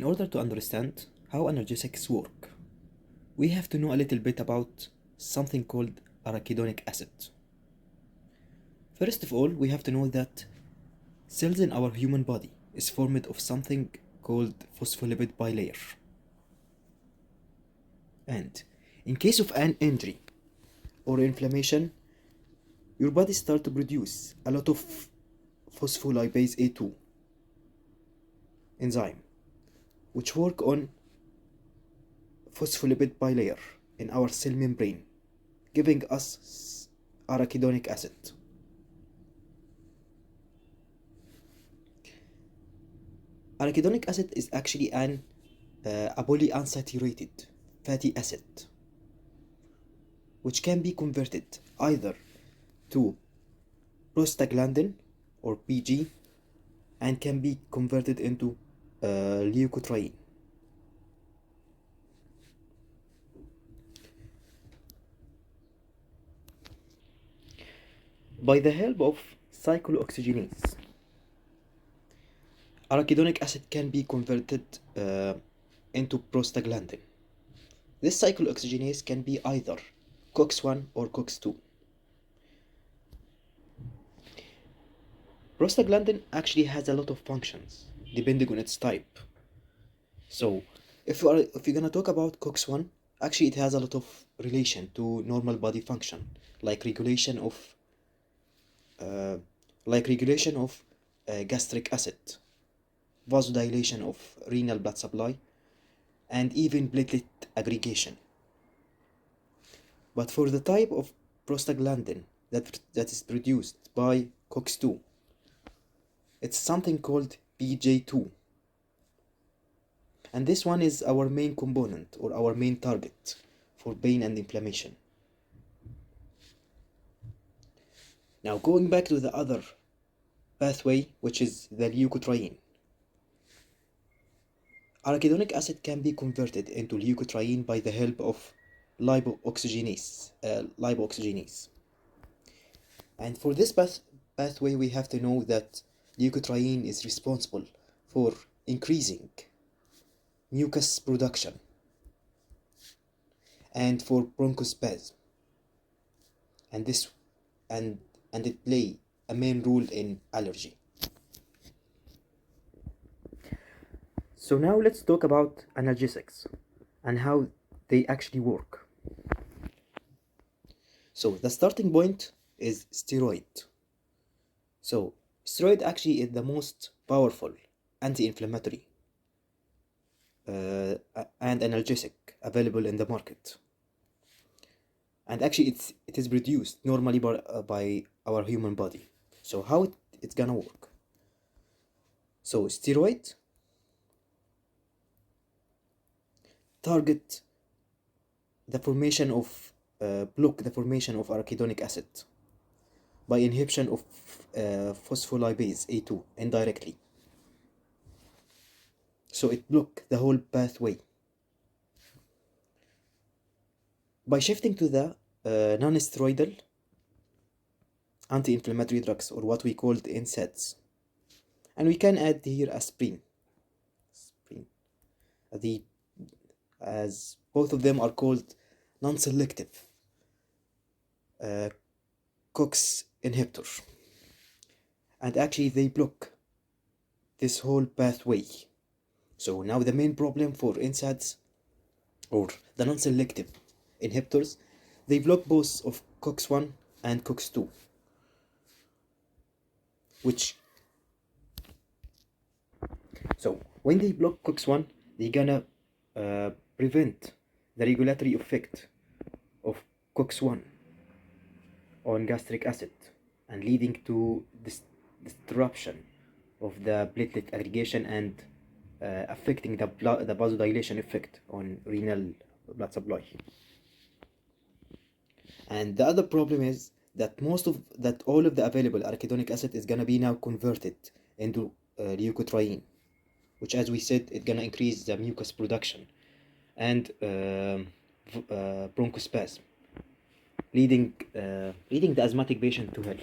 In order to understand how analgesics work, we have to know a little bit about something called arachidonic acid. First of all, we have to know that cells in our human body is formed of something called phospholipid bilayer. And in case of an injury or inflammation, your body starts to produce a lot of phospholipase A2 enzyme, which work on phospholipid bilayer in our cell membrane, giving us arachidonic acid. Arachidonic acid is actually a polyunsaturated fatty acid, which can be converted either to prostaglandin or PG and can be converted into leukotriene. By the help of cyclooxygenase, arachidonic acid can be converted into prostaglandin. This cyclooxygenase can be either COX-1 or COX-2. Prostaglandin actually has a lot of functions depending on its type. So if you're gonna talk about COX-1, actually it has a lot of relation to normal body function, like regulation of gastric acid, vasodilation of renal blood supply, and even platelet aggregation. But for the type of prostaglandin that is produced by COX-2, it's something called PJ2. And this one is our main component or our main target for pain and inflammation. Now going back to the other pathway, which is the leukotriene. Arachidonic acid can be converted into leukotriene by the help of lipoxygenase. And for this pathway, we have to know that leukotriene is responsible for increasing mucus production and for bronchospasm, and it play a main role in allergy. So now let's talk about analgesics and how they actually work. So the starting point is steroid. So steroid actually is the most powerful anti-inflammatory and analgesic available in the market. And actually it is produced normally by our human body. So how it's gonna work? So steroid target the formation of block the formation of arachidonic acid by inhibition of phospholipase A2 indirectly. So it blocks the whole pathway. By shifting to the non-steroidal anti-inflammatory drugs, or what we call the NSAIDs, and we can add here aspirin, as both of them are called non-selective COX inhibitor, and actually they block this whole pathway. So now the main problem for NSAIDs or the non-selective inhibitors, they block both of COX-1 and COX-2, so when they block COX-1, they're gonna prevent the regulatory effect of COX-1 on gastric acid and leading to disruption of the platelet aggregation and affecting the vasodilation effect on renal blood supply. And the other problem is that all of the available arachidonic acid is gonna be now converted into leukotriene, which, as we said, it's gonna increase the mucus production and bronchospasm, leading the asthmatic patient to hell.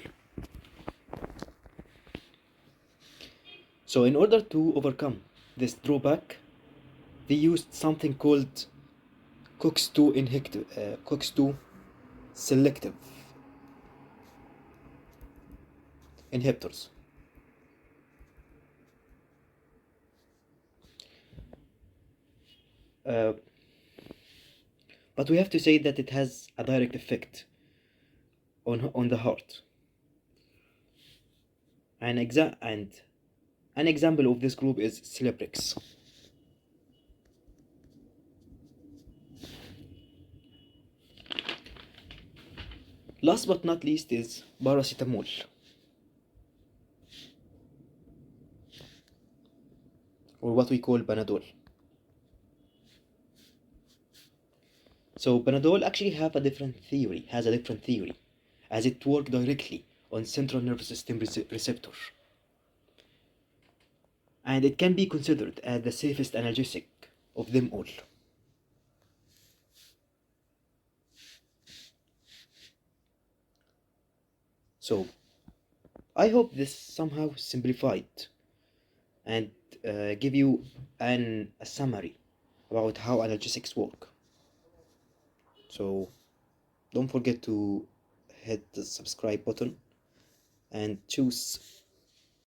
So in order to overcome this drawback, they used something called COX-2 selective inhibitors. Uh, but we have to say that it has a direct effect on the heart. And an example of this group is Celebrex. Last but not least is paracetamol. Or what we call Panadol. So Panadol actually has a different theory, as it works directly on central nervous system receptor. And it can be considered as the safest analgesic of them all. So I hope this somehow simplified and give you a summary about how analgesics work. So don't forget to hit the subscribe button and choose